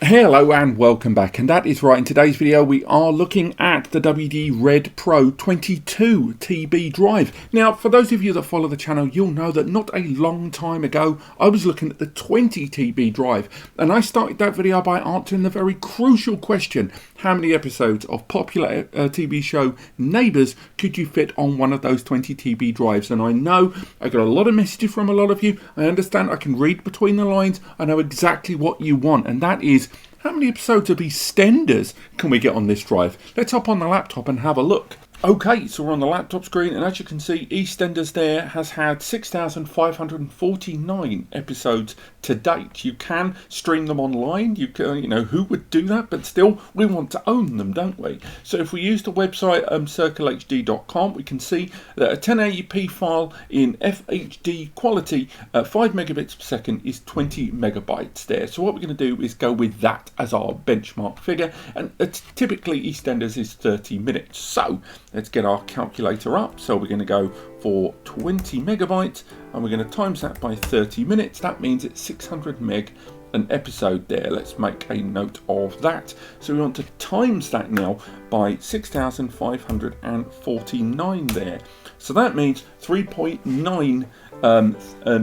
Hello and welcome back, and that is right. In today's video we are looking at the WD Red Pro 22 TB drive. Now for those of you that follow the channel, you'll know that not a long time ago I was looking at the 20 TB drive, and I started that video by answering the very crucial question: how many episodes of popular TV show Neighbours could you fit on one of those 20 TB drives? And I know I got a lot of messages from a lot of you. I understand, I can read between the lines. I know exactly what you want, and that is, how many episodes of EastEnders can we get on this drive? Let's hop on the laptop and have a look. Okay, so we're on the laptop screen, and as you can see, EastEnders there has had 6,549 episodes to date. You can stream them online. You can, who would do that? But still, we want to own them, don't we? So if we use the website circlehd.com, we can see that a 1080p file in FHD quality at 5 megabits per second is 20 megabytes there. So what we're going to do is go with that as our benchmark figure, and typically EastEnders is 30 minutes. So let's get our calculator up. So we're going to go for 20 megabytes and we're going to times that by 30 minutes. That means it's 600 meg an episode there. Let's make a note of that. So we want to times that now by 6,549 there. So that means 3.9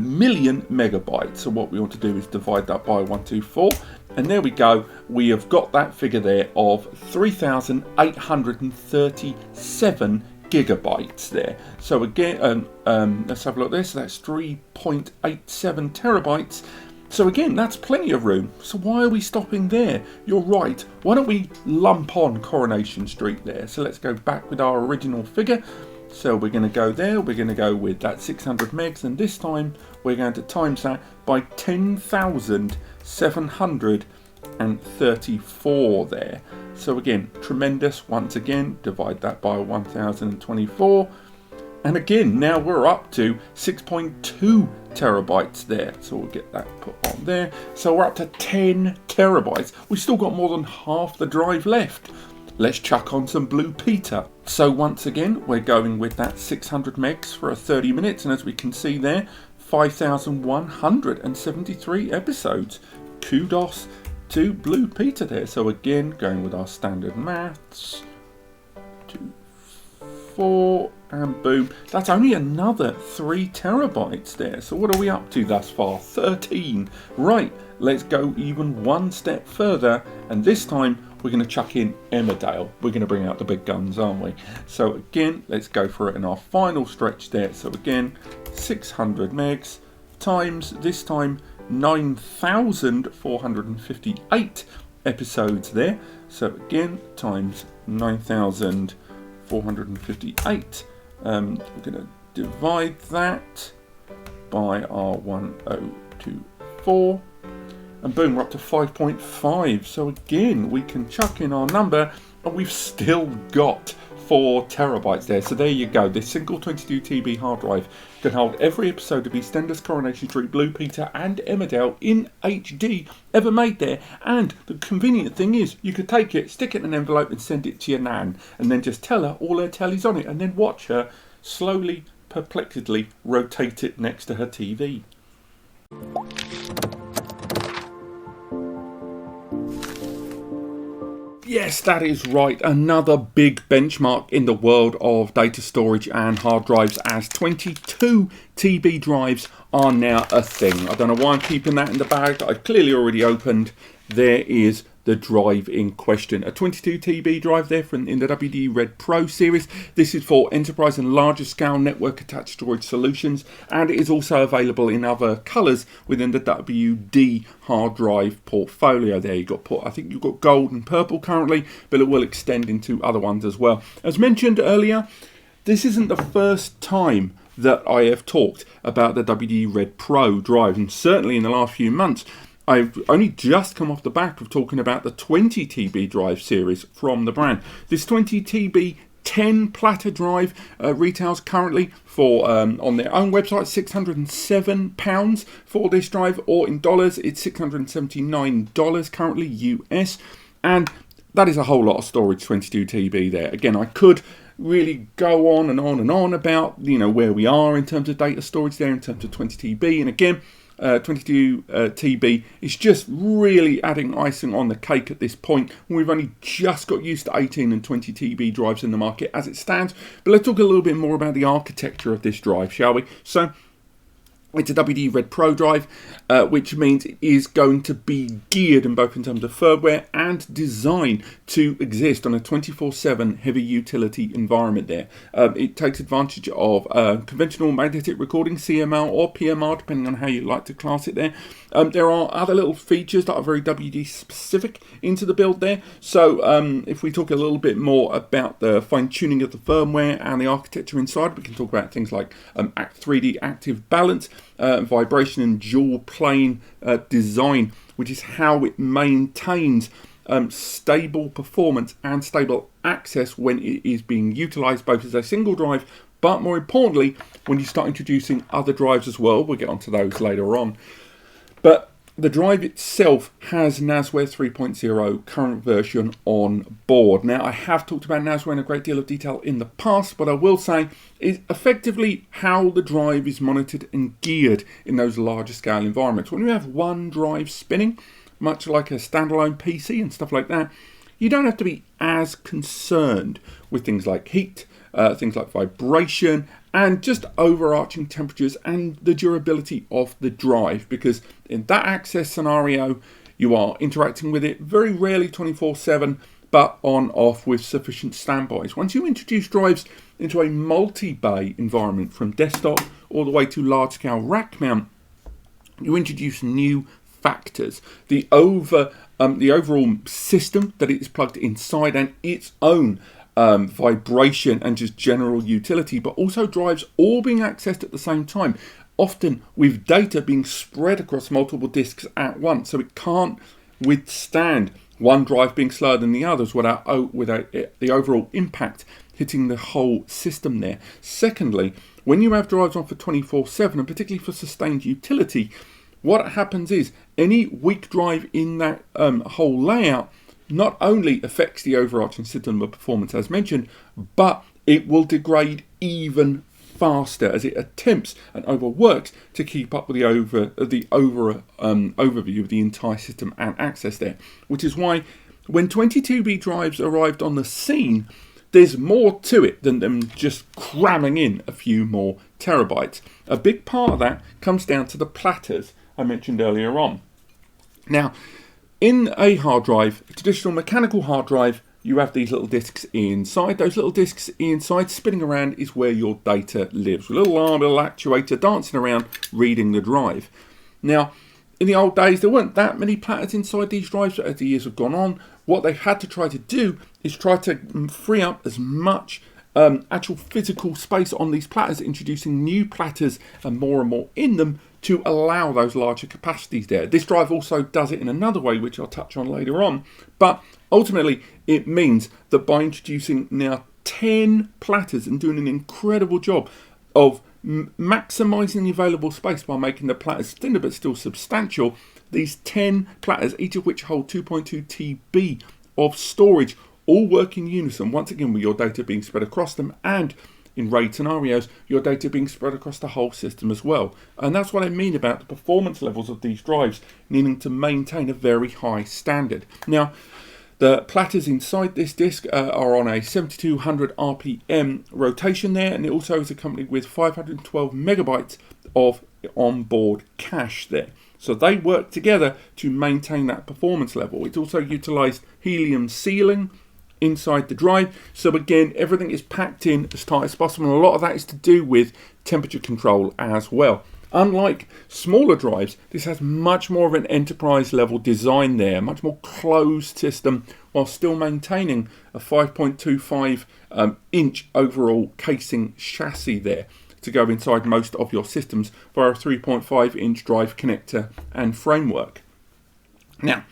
million megabytes. So what we want to do is divide that by 124. And there we go, we have got that figure there of 3,837 gigabytes there. So again, let's have a look at this. So that's 3.87 terabytes. So again, that's plenty of room. So why are we stopping there? You're right. Why don't we lump on Coronation Street there? So let's go back with our original figure. So we're going to go there, we're going to go with that 600 megs, and this time we're going to times that by 10,734 there. So again, tremendous. Once again, divide that by 1024. And again, now we're up to 6.2 terabytes there. So we'll get that put on there. So we're up to 10 terabytes. We've still got more than half the drive left. Let's chuck on some Blue Peter. So once again, we're going with that 600 megs for 30 minutes. And as we can see there, 5,173 episodes. Kudos to Blue Peter there. So again, going with our standard maths, 2, 4, and boom. That's only another 3 terabytes there. So what are we up to thus far? 13. Right, let's go even one step further. And this time, we're going to chuck in Emmerdale. We're going to bring out the big guns, aren't we? So again, let's go for it in our final stretch there. So again, 600 megs times, this time, 9,458 episodes there. So again, times 9,458. We're going to divide that by our 1024. And boom, we're up to 5.5. So again, we can chuck in our number and we've still got 4 terabytes there. So there you go. This single 22 TB hard drive can hold every episode of EastEnders, Coronation Street, Blue Peter and Emmerdale in HD ever made there. And the convenient thing is, you could take it, stick it in an envelope and send it to your nan, and then just tell her all her telly's on it, and then watch her slowly, perplexedly rotate it next to her TV. Yes, that is right. Another big benchmark in the world of data storage and hard drives, as 22 TB drives are now a thing. I don't know why I'm keeping that in the bag that I've clearly already opened. There is the drive in question. A 22 TB drive there in the WD Red Pro series. This is for enterprise and larger scale network attached storage solutions, and it is also available in other colours within the WD hard drive portfolio there. I think you've got gold and purple currently, but it will extend into other ones as well. As mentioned earlier, this isn't the first time that I have talked about the WD Red Pro drive, and certainly in the last few months I've only just come off the back of talking about the 20 TB drive series from the brand. This 20 TB 10 platter drive retails currently for, on their own website, £607 for this drive, or in dollars it's $679 currently US, and that is a whole lot of storage, 22 TB there. Again, I could really go on and on and on about, where we are in terms of data storage there, in terms of 20 TB, and again, 22 TB is just really adding icing on the cake at this point. We've only just got used to 18 and 20 TB drives in the market as it stands. But let's talk a little bit more about the architecture of this drive, shall we? So it's a WD Red Pro drive, which means it is going to be geared in both in terms of firmware and design to exist on a 24/7 heavy utility environment there. It takes advantage of conventional magnetic recording, CMR or PMR, depending on how you like to class it there. There are other little features that are very WD specific into the build there. So if we talk a little bit more about the fine tuning of the firmware and the architecture inside, we can talk about things like 3D active balance, vibration and dual plane design, which is how it maintains stable performance and stable access when it is being utilized both as a single drive, but more importantly when you start introducing other drives as well. We'll get onto those later on. But the drive itself has NASWare 3.0 current version on board. Now, I have talked about NASWare in a great deal of detail in the past, but I will say is effectively how the drive is monitored and geared in those larger scale environments. When you have one drive spinning, much like a standalone PC and stuff like that, you don't have to be as concerned with things like heat, things like vibration, and just overarching temperatures and the durability of the drive, because in that access scenario you are interacting with it very rarely 24/7, but on off with sufficient standbys. Once you introduce drives into a multi-bay environment from desktop all the way to large scale rack mount, you introduce new factors. The overall system that it is plugged inside and its own vibration and just general utility, but also drives all being accessed at the same time, often with data being spread across multiple disks at once, so it can't withstand one drive being slower than the others without the overall impact hitting the whole system there. Secondly, when you have drives on for 24/7 and particularly for sustained utility, what happens is any weak drive in that whole layout not only affects the overarching system of performance as mentioned, but it will degrade even faster as it attempts and overworks to keep up with the overview of the entire system and access there. Which is why when 22B drives arrived on the scene, there's more to it than them just cramming in a few more terabytes. A big part of that comes down to the platters I mentioned earlier on. Now, in a hard drive, a traditional mechanical hard drive, you have these little disks inside. Those little disks inside spinning around is where your data lives. A little arm, little actuator dancing around, reading the drive. Now, in the old days, there weren't that many platters inside these drives, but as the years have gone on, what they've had to try to do is try to free up as much actual physical space on these platters, introducing new platters and more in them to allow those larger capacities there. This drive also does it in another way, which I'll touch on later on, but ultimately it means that by introducing now 10 platters and doing an incredible job of maximizing the available space by making the platters thinner but still substantial, these 10 platters, each of which hold 2.2 TB of storage, all work in unison, once again with your data being spread across them, and in RAID scenarios, your data being spread across the whole system as well. And that's what I mean about the performance levels of these drives needing to maintain a very high standard. Now, the platters inside this disk are on a 7200 RPM rotation there, and it also is accompanied with 512 megabytes of onboard cache there. So they work together to maintain that performance level. It's also utilized helium sealing inside the drive, so again everything is packed in as tight as possible, and a lot of that is to do with temperature control as well. Unlike smaller drives, this has much more of an enterprise level design there, much more closed system, while still maintaining a 5.25 inch overall casing chassis there to go inside most of your systems via a 3.5 inch drive connector and framework. Now,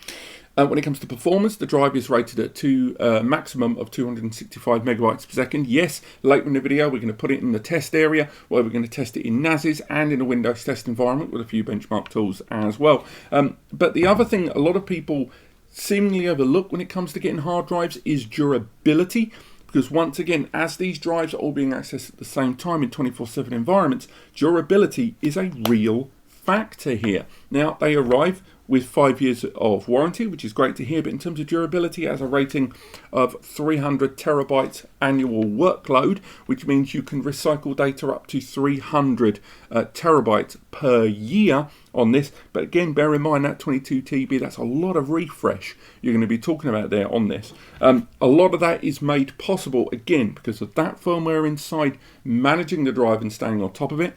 when it comes to performance, the drive is rated at maximum of 265 megabytes per second. Yes, later in the video we're going to put it in the test area where we're going to test it in NASes and in a Windows test environment with a few benchmark tools as well. But the other thing a lot of people seemingly overlook when it comes to getting hard drives is durability. Because once again, as these drives are all being accessed at the same time in 24/7 environments, durability is a real factor here. Now, they arrive with 5 years of warranty, which is great to hear, but in terms of durability, it has a rating of 300 terabytes annual workload, which means you can recycle data up to 300 terabytes per year on this. But again, bear in mind that 22 TB, that's a lot of refresh you're going to be talking about there on this. A lot of that is made possible, again, because of that firmware inside managing the drive and staying on top of it.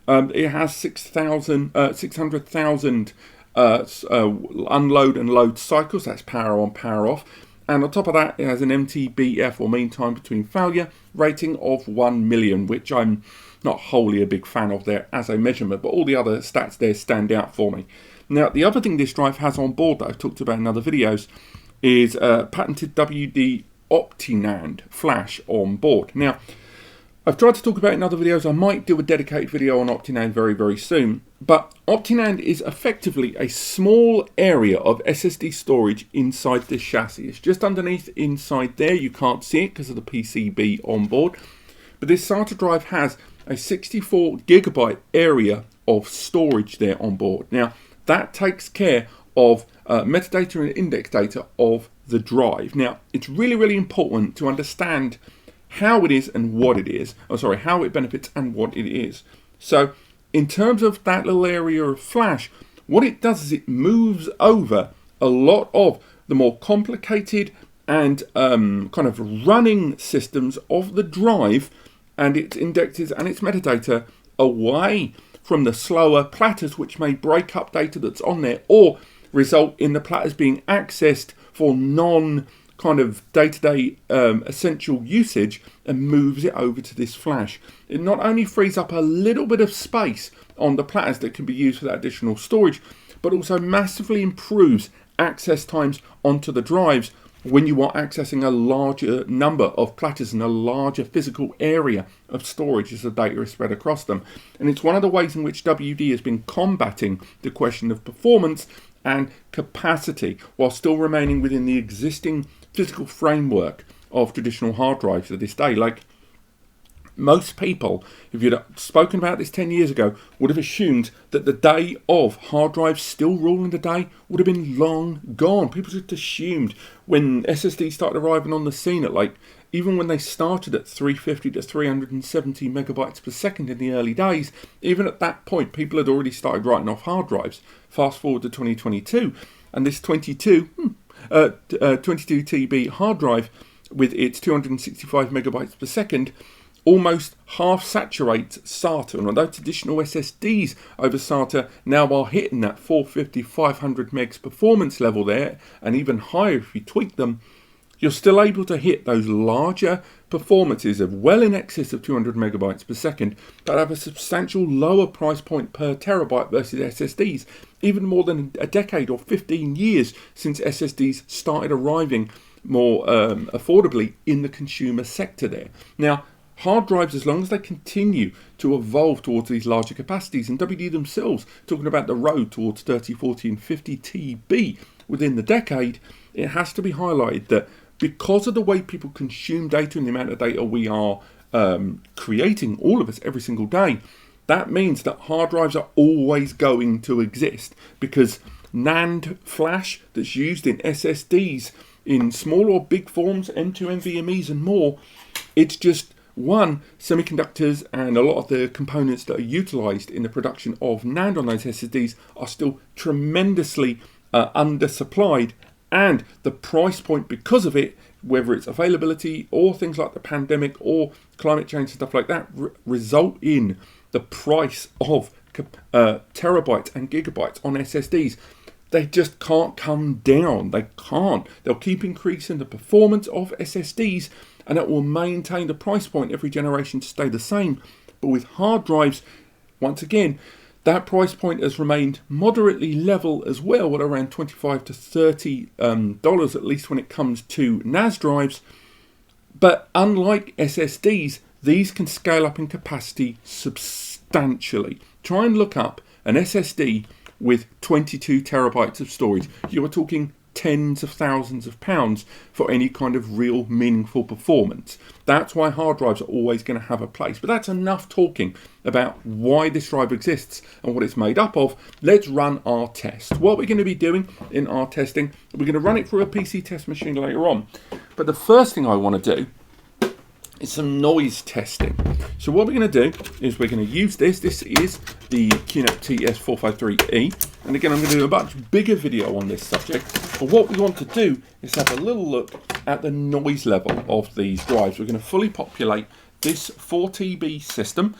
It has 600,000 unload and load cycles, that's power on, power off. And on top of that, it has an MTBF, or mean time between failure, rating of 1 million, which I'm not wholly a big fan of there as a measurement, but all the other stats there stand out for me. Now, the other thing this drive has on board that I've talked about in other videos is patented WD OptiNAND flash on board. Now, I've tried to talk about it in other videos. I might do a dedicated video on OptiNAND very, very soon. But OptiNAND is effectively a small area of SSD storage inside this chassis. It's just underneath inside there. You can't see it because of the PCB on board. But this SATA drive has a 64 gigabyte area of storage there on board. Now, that takes care of metadata and index data of the drive. Now, it's really, really important to understand how it is and what it is. Oh, sorry, how it benefits and what it is. So, in terms of that little area of flash, what it does is it moves over a lot of the more complicated and kind of running systems of the drive and its indexes and its metadata away from the slower platters, which may break up data that's on there or result in the platters being accessed for non kind of day-to-day essential usage, and moves it over to this flash. It not only frees up a little bit of space on the platters that can be used for that additional storage, but also massively improves access times onto the drives when you are accessing a larger number of platters and a larger physical area of storage as the data is spread across them. And it's one of the ways in which WD has been combating the question of performance and capacity while still remaining within the existing physical framework of traditional hard drives to this day. Like, most people, if you'd spoken about this 10 years ago, would have assumed that the day of hard drives still ruling the day would have been long gone. People just assumed when SSDs started arriving on the scene at, like, even when they started at 350 to 370 megabytes per second in the early days, even at that point, people had already started writing off hard drives. Fast forward to 2022, and this 22 TB hard drive with its 265 megabytes per second almost half saturates SATA. And although traditional SSDs over SATA now are hitting that 450, 500 megs performance level there, and even higher if you tweak them, you're still able to hit those larger performances of well in excess of 200 megabytes per second, but have a substantial lower price point per terabyte versus SSDs, even more than a decade or 15 years since SSDs started arriving more affordably in the consumer sector there. Now, hard drives, as long as they continue to evolve towards these larger capacities, and WD themselves talking about the road towards 30, 40 and 50 TB within the decade, it has to be highlighted that because of the way people consume data and the amount of data we are creating, all of us, every single day, that means that hard drives are always going to exist, because NAND flash that's used in SSDs in small or big forms, M2 NVMEs and more, it's just one, semiconductors and a lot of the components that are utilized in the production of NAND on those SSDs are still tremendously undersupplied, and the price point because of it, whether it's availability or things like the pandemic or climate change and stuff like that, result in the price of terabytes and gigabytes on SSDs. They just can't come down. They can't. They'll keep increasing the performance of SSDs, and it will maintain the price point every generation to stay the same. But with hard drives, once again, that price point has remained moderately level as well, at around $25 to $30 at least when it comes to NAS drives. But unlike SSDs, these can scale up in capacity substantially. Try and look up an SSD with 22 terabytes of storage. You are talking tens of thousands of pounds for any kind of real meaningful performance. That's why hard drives are always going to have a place. But that's enough talking about why this drive exists and what it's made up of. Let's run our test. What we're going to be doing in our testing, we're going to run it through a PC test machine later on. But the first thing I want to do is some noise testing. So what we're going to do is we're going to use this. This is the QNAP TS453E. And again, I'm going to do a much bigger video on this subject. But what we want to do is have a little look at the noise level of these drives. We're going to fully populate this 4TB system,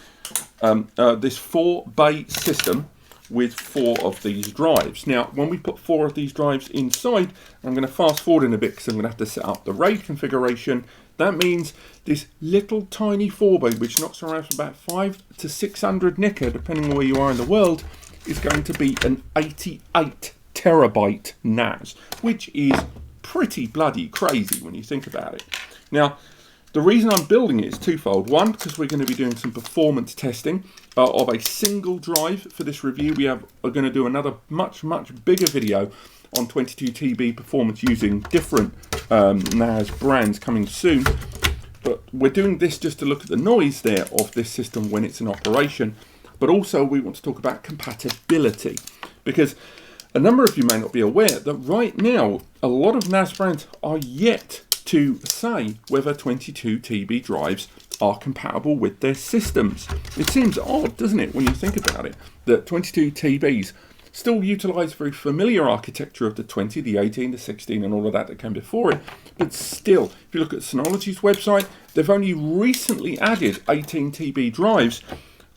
this 4-bay system with 4 of these drives. Now, when we put 4 of these drives inside, I'm going to fast forward in a bit because I'm going to have to set up the RAID configuration. That means this little tiny 4-bay, which knocks around for about 500 to 600 nicker, depending on where you are in the world, is going to be an 88 terabyte NAS, which is pretty bloody crazy when you think about it. Now, the reason I'm building it is twofold. One, because we're going to be doing some performance testing of a single drive for this review. We're going to do another much bigger video on 22 TB performance using different NAS brands coming soon. But we're doing this just to look at the noise there of this system when it's in operation. But also we want to talk about compatibility, because a number of you may not be aware that right now a lot of NAS brands are yet to say whether 22 TB drives are compatible with their systems. It seems odd, doesn't it, when you think about it, that 22 TBs still utilise very familiar architecture of the 20, the 18, the 16 and all of that came before it. But still, if you look at Synology's website, they've only recently added 18 TB drives,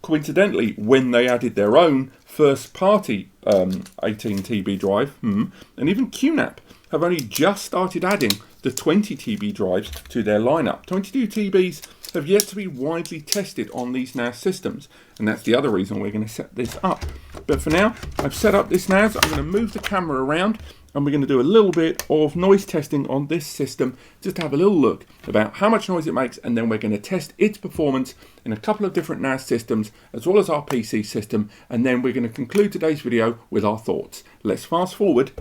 coincidentally when they added their own first party 18 TB drive. And even QNAP have only just started adding the 20 TB drives to their lineup. 22 TBs have yet to be widely tested on these NAS systems, and that's the other reason we're going to set this up. But for now, I've set up this NAS. I'm going to move the camera around, and we're going to do a little bit of noise testing on this system, just to have a little look about how much noise it makes, and then we're going to test its performance in a couple of different NAS systems, as well as our PC system, and then we're going to conclude today's video with our thoughts. Let's fast forward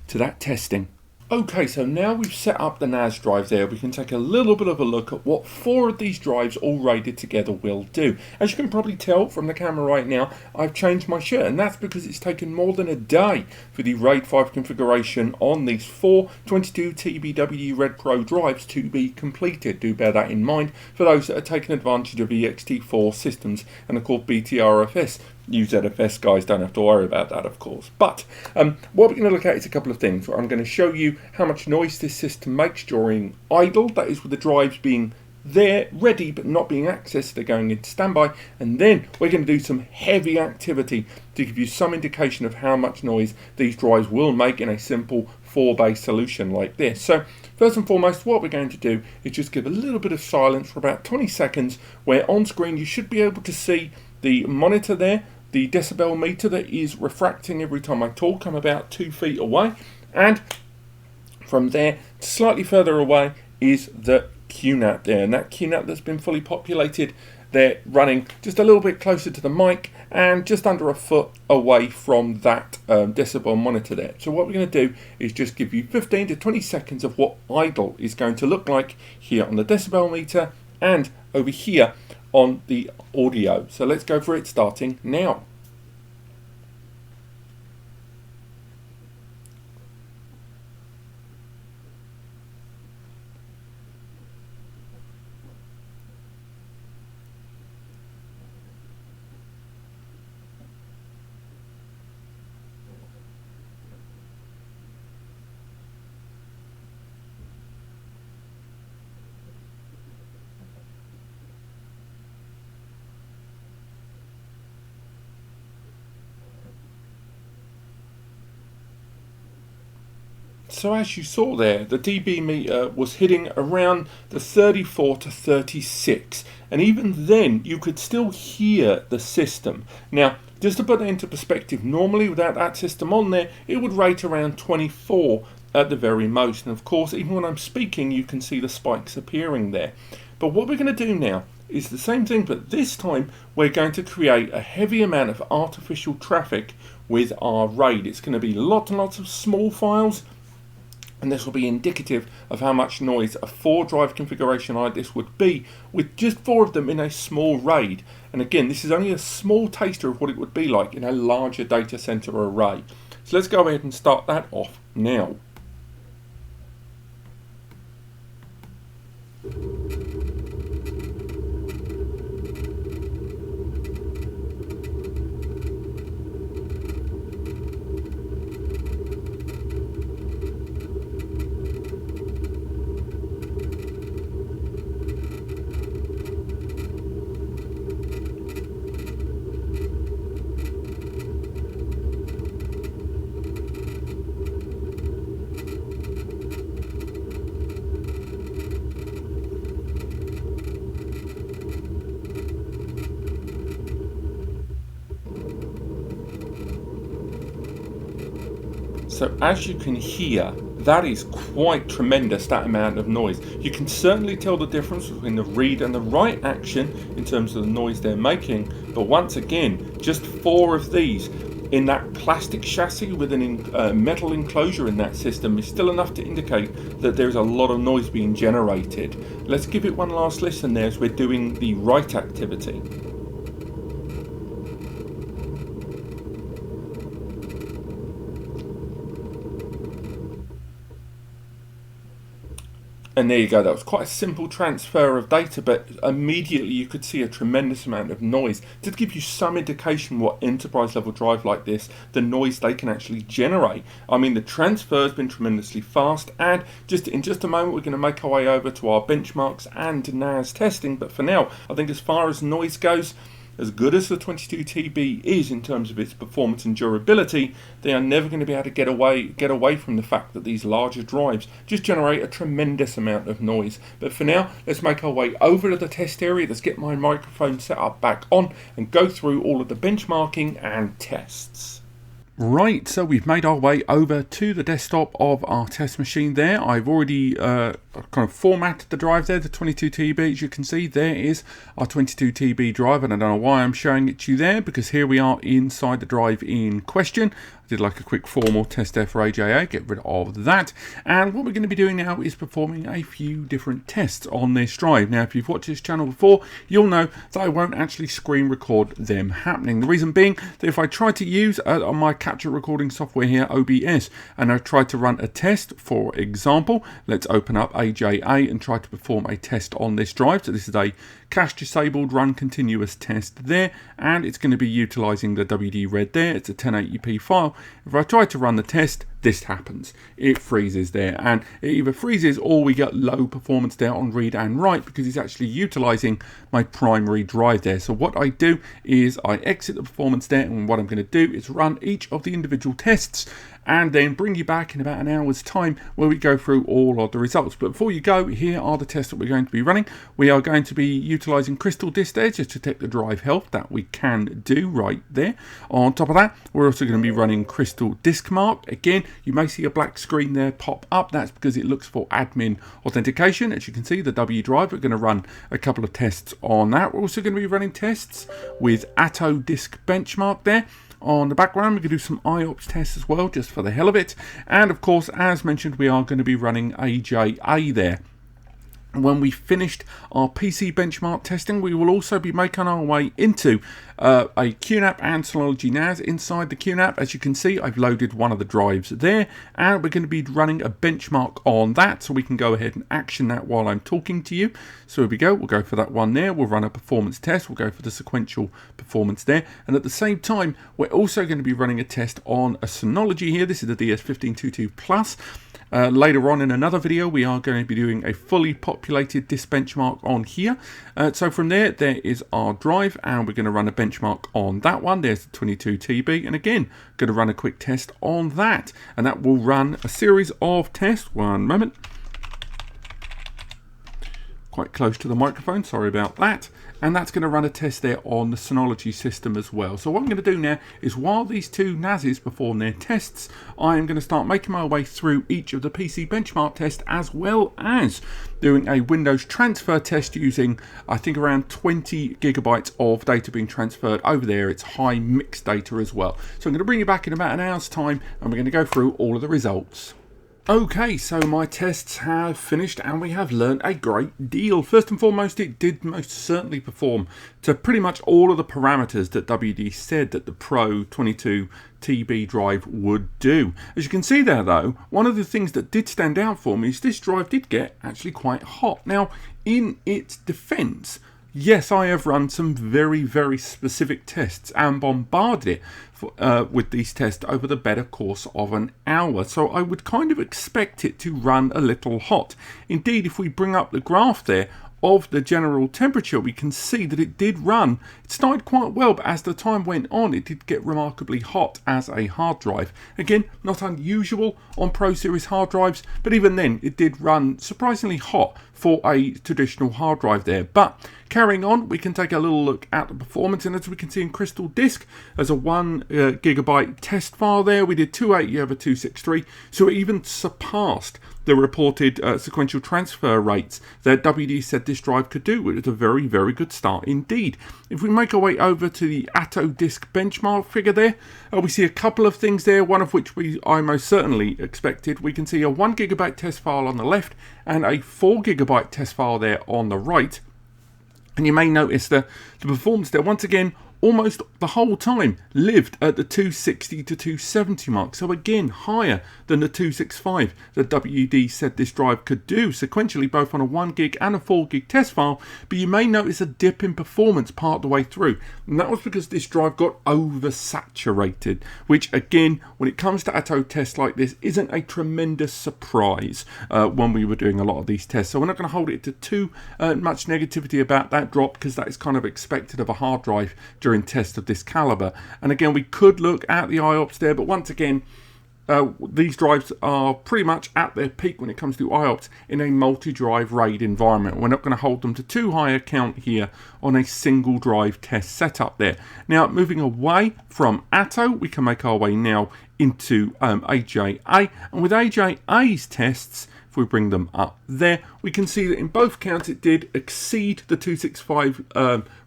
to that testing. Okay, so now we've set up the NAS drive there, we can take a little bit of a look at what 4 of these drives all RAIDed together will do. As you can probably tell from the camera right now, I've changed my shirt, and that's because it's taken more than a day for the RAID 5 configuration on these 4 22 TBW Red Pro drives to be completed. Do bear that in mind for those that are taking advantage of ext4 systems and are called BTRFS. UZFS guys don't have to worry about that, of course. But what we're going to look at is a couple of things. I'm going to show you how much noise this system makes during idle, that is with the drives being there, ready, but not being accessed, they're going into standby. And then we're going to do some heavy activity to give you some indication of how much noise these drives will make in a simple 4-bay solution like this. So first and foremost, what we're going to do is just give a little bit of silence for about 20 seconds, where on screen you should be able to see the monitor there, the decibel meter that is refracting every time I talk. I'm about 2 feet away, and from there slightly further away is the QNAP there, and that QNAP that's been fully populated, they're running just a little bit closer to the mic and just under a foot away from that decibel monitor there. So what we're going to do is just give you 15 to 20 seconds of what idle is going to look like here on the decibel meter and over here on the audio. So let's go for it, starting now. So as you saw there, the dB meter was hitting around the 34 to 36, and even then you could still hear the system. Now, just to put it into perspective, normally without that system on there, it would rate around 24 at the very most. And of course, even when I'm speaking, you can see the spikes appearing there. But what we're going to do now is the same thing, but this time we're going to create a heavy amount of artificial traffic with our RAID. It's going to be lots and lots of small files, And this will be indicative of how much noise a 4-drive configuration like this would be with just 4 of them in a small RAID. And again, this is only a small taster of what it would be like in a larger data center array. So let's go ahead and start that off now. So as you can hear, that is quite tremendous, that amount of noise. You can certainly tell the difference between the read and the write action in terms of the noise they're making. But once again, just 4 of these in that plastic chassis with a metal enclosure in that system is still enough to indicate that there's a lot of noise being generated. Let's give it one last listen there as we're doing the write activity. And there you go, that was quite a simple transfer of data, but immediately you could see a tremendous amount of noise. To give you some indication what enterprise level drive like this, the noise they can actually generate. I mean, the transfer has been tremendously fast, and in just a moment we're going to make our way over to our benchmarks and NAS testing. But for now, I think as far as noise goes, as good as the 22TB is in terms of its performance and durability, they are never going to be able to get away from the fact that these larger drives just generate a tremendous amount of noise. But for now, let's make our way over to the test area. Let's get my microphone set up back on and go through all of the benchmarking and tests. Right, so we've made our way over to the desktop of our test machine there. I've already kind of formatted the drive there, the 22TB. As you can see, there is our 22TB drive, and I don't know why I'm showing it to you there, because here we are inside the drive in question. I did like a quick formal test there for AJA, get rid of that. And what we're going to be doing now is performing a few different tests on this drive. Now, if you've watched this channel before, you'll know that I won't actually screen record them happening. The reason being that if I try to use on my capture recording software here, OBS, and I try to run a test, for example, let's open up AJA and try to perform a test on this drive. So this is a cache disabled run continuous test there, and it's going to be utilizing the WD Red there. It's a 1080p file. If I try to run the test, this happens. It freezes there, and it either freezes or we get low performance there on read and write because it's actually utilizing my primary drive there. So what I do is I exit the performance there, and what I'm going to do is run each of the individual tests and then bring you back in about an hour's time where we go through all of the results. But before you go, here are the tests that we're going to be running. We are going to be utilizing Crystal Disk there just to check the drive health. That we can do right there. On top of that, we're also going to be running Crystal Disk Mark. Again, you may see a black screen there pop up. That's because it looks for admin authentication. As you can see, the W drive, we're going to run a couple of tests on that. We're also going to be running tests with Atto Disk Benchmark there. On the background, we can do some IOPS tests as well, just for the hell of it. And of course, as mentioned, we are going to be running AJA there. When we finished our PC benchmark testing, we will also be making our way into a QNAP and Synology NAS. Inside the QNAP, as you can see, I've loaded one of the drives there, and we're going to be running a benchmark on that, so we can go ahead and action that while I'm talking to you. So here we go, we'll go for that one there, we'll run a performance test, we'll go for the sequential performance there, and at the same time, we're also going to be running a test on a Synology here. This is the DS1522 Plus. Later on in another video, we are going to be doing a fully populated disk benchmark on here. So from there is our drive, and we're going to run a benchmark on that one. There's the 22TB, and again, going to run a quick test on that. And that will run a series of tests. One moment. Quite close to the microphone, sorry about that. And that's going to run a test there on the Synology system as well. So what I'm going to do now is, while these two NASs perform their tests, I am going to start making my way through each of the PC benchmark tests, as well as doing a Windows transfer test using, I think, around 20 gigabytes of data being transferred over there. It's high mixed data as well. So I'm going to bring you back in about an hour's time, and we're going to go through all of the results. Okay, so my tests have finished and we have learned a great deal. First and foremost, it did most certainly perform to pretty much all of the parameters that WD said that the Pro 22 TB drive would do. As you can see there though, one of the things that did stand out for me is this drive did get actually quite hot. Now, in its defense, yes, I have run some very specific tests and bombarded it with these tests over the better course of an hour. So I would kind of expect it to run a little hot. Indeed, if we bring up the graph there of the general temperature, we can see that it did run. It started quite well, but as the time went on, it did get remarkably hot as a hard drive. Again, not unusual on Pro Series hard drives, but even then, it did run surprisingly hot for a traditional hard drive there. But carrying on, we can take a little look at the performance, and as we can see in Crystal Disk, there's a 1 gigabyte test file there. We did 280 over 263, so it even surpassed the reported sequential transfer rates that WD said this drive could do. It was a very good start indeed. If we make our way over to the Atto Disk benchmark figure there, we see a couple of things there, one of which I most certainly expected. We can see a 1 gigabyte test file on the left and a 4 gigabyte test file there on the right. And you may notice the performance there, once again, almost the whole time lived at the 260 to 270 mark. So again, higher than the 265 that WD said this drive could do sequentially, both on a 1 gig and a 4 gig test file. But you may notice a dip in performance part of the way through. And that was because this drive got oversaturated, which again, when it comes to Atto tests like this, isn't a tremendous surprise when we were doing a lot of these tests. So we're not going to hold it to too much negativity about that drop, because that is kind of expected of a hard drive during tests of this caliber. And again, we could look at the IOPS there, but once again, these drives are pretty much at their peak when it comes to IOPS in a multi-drive RAID environment. We're not going to hold them to too high a count here on a single drive test setup there. Now, moving away from Atto, we can make our way now into AJA, and with AJA's tests, if we bring them up there, we can see that in both counts it did exceed the 265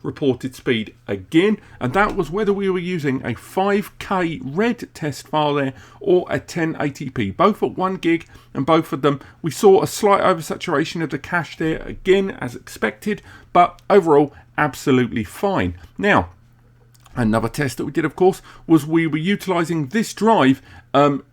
reported speed again, and that was whether we were using a 5K red test file there or a 1080p, both at 1 gig, and both of them we saw a slight oversaturation of the cache there again as expected, but overall absolutely fine. Now, another test that we did, of course, was we were utilizing this drive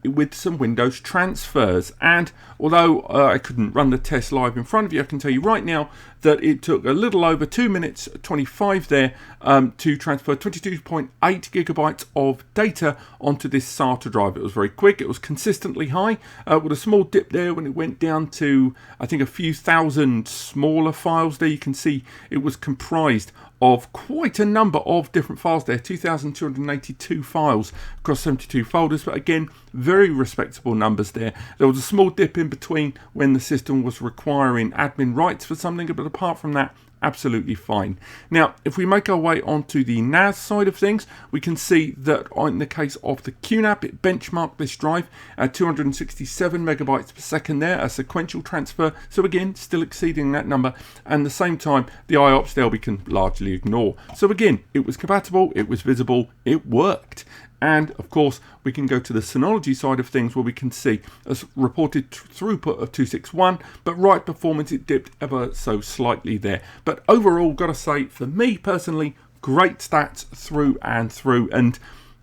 with some Windows transfers. And although I couldn't run the test live in front of you, I can tell you right now that it took a little over 2 minutes 25 there to transfer 22.8 gigabytes of data onto this SATA drive. It was very quick. It was consistently high with a small dip there when it went down to, I think, a few thousand smaller files there. You can see it was comprised of quite a number of different files there, 2,282 files across 72 folders, but again, very respectable numbers there. There was a small dip in between when the system was requiring admin rights for something, but apart from that, absolutely fine. Now, if we make our way onto the NAS side of things, we can see that in the case of the QNAP, it benchmarked this drive at 267 megabytes per second there, a sequential transfer. So again, still exceeding that number. And at the same time, the IOPS there we can largely ignore. So again, it was compatible, it was visible, it worked. And of course, we can go to the Synology side of things where we can see a reported throughput of 261, but write performance, it dipped ever so slightly there. But overall, got to say, for me personally, great stats through and through. And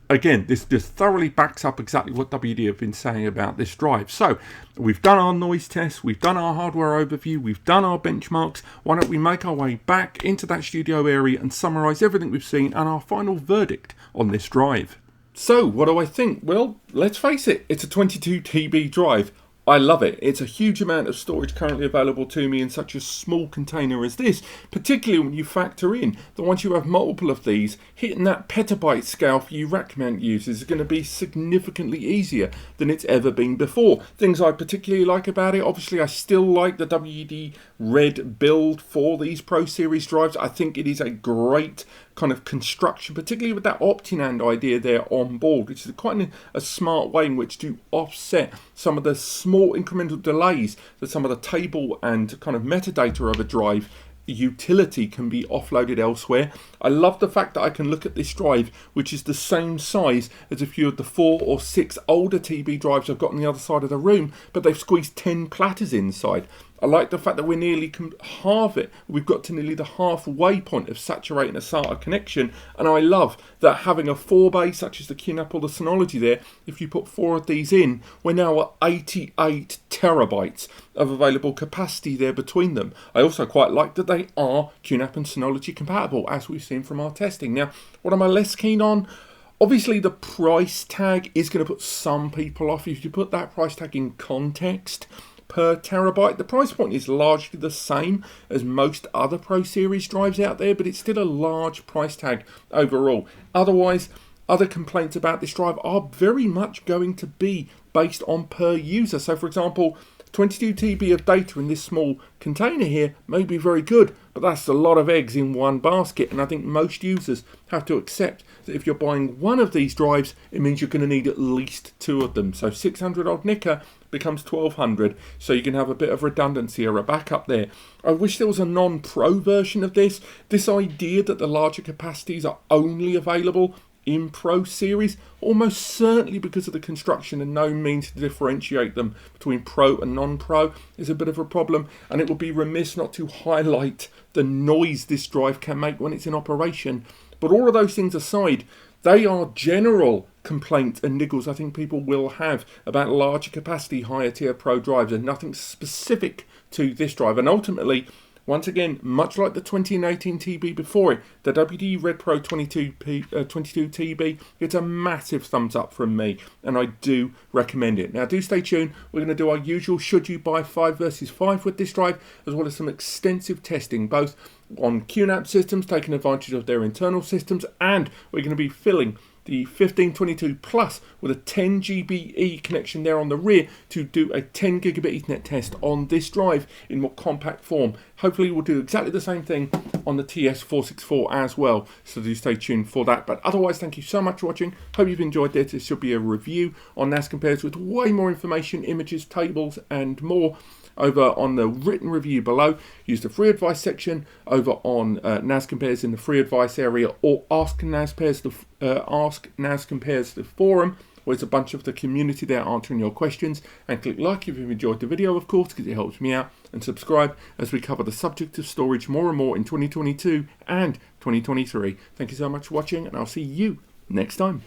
again, this just thoroughly backs up exactly what WD have been saying about this drive. So we've done our noise tests, we've done our hardware overview, we've done our benchmarks. Why don't we make our way back into that studio area and summarize everything we've seen and our final verdict on this drive. So, what do I think? Well, let's face it, it's a 22 TB drive. I love it. It's a huge amount of storage currently available to me in such a small container as this, particularly when you factor in that once you have multiple of these, hitting that petabyte scale for you rack mount users is going to be significantly easier than it's ever been before. Things I particularly like about it, obviously I still like the WD Red build for these Pro Series drives. I think it is a great kind of construction, particularly with that OptiNAND idea there on board, which is quite a smart way in which to offset some of the small incremental delays that some of the table and kind of metadata of a drive utility can be offloaded elsewhere. I love the fact that I can look at this drive, which is the same size as a few of the 4 or 6 older TB drives I've got on the other side of the room, but they've squeezed 10 platters inside. I like the fact that we're nearly half it. We've got to nearly the halfway point of saturating a SATA connection, and I love that having a 4-bay such as the QNAP or the Synology there, if you put 4 of these in, we're now at 88 terabytes of available capacity there between them. I also quite like that they are QNAP and Synology compatible, as we've seen from our testing. Now, what am I less keen on? Obviously, the price tag is going to put some people off. If you put that price tag in context, per terabyte, the price point is largely the same as most other Pro Series drives out there, but it's still a large price tag overall. Otherwise, other complaints about this drive are very much going to be based on per user. So for example, 22 TB of data in this small container here may be very good, but that's a lot of eggs in one basket, and I think most users have to accept that if you're buying one of these drives, it means you're going to need at least 2 of them. So 600 odd Nika becomes 1200, so you can have a bit of redundancy or a backup there. I wish there was a non-pro version of this. This idea that the larger capacities are only available in Pro Series, almost certainly because of the construction and no means to differentiate them between Pro and non-Pro, is a bit of a problem, and it would be remiss not to highlight the noise this drive can make when it's in operation. But all of those things aside, they are general complaints and niggles I think people will have about larger capacity, higher tier Pro drives, and nothing specific to this drive. And ultimately, once again, much like the 2018 TB before it, the WD Red Pro 22 TB gets a massive thumbs up from me, and I do recommend it. Now do stay tuned, we're going to do our usual should you buy 5 versus 5 with this drive, as well as some extensive testing, both on QNAP systems, taking advantage of their internal systems, and we're going to be filling the 1522 Plus with a 10 GBE connection there on the rear to do a 10 gigabit Ethernet test on this drive in more compact form. Hopefully we'll do exactly the same thing on the TS464 as well, so do stay tuned for that. But otherwise, thank you so much for watching. Hope you've enjoyed this. This should be a review on NAS Compares with way more information, images, tables and more over on the written review below. Use the free advice section over on NAS Compares in the free advice area, or Ask NAS Compares the forum, where there's a bunch of the community there answering your questions. And click like if you've enjoyed the video, of course, because it helps me out, and subscribe as we cover the subject of storage more and more in 2022 and 2023. Thank you so much for watching, and I'll see you next time.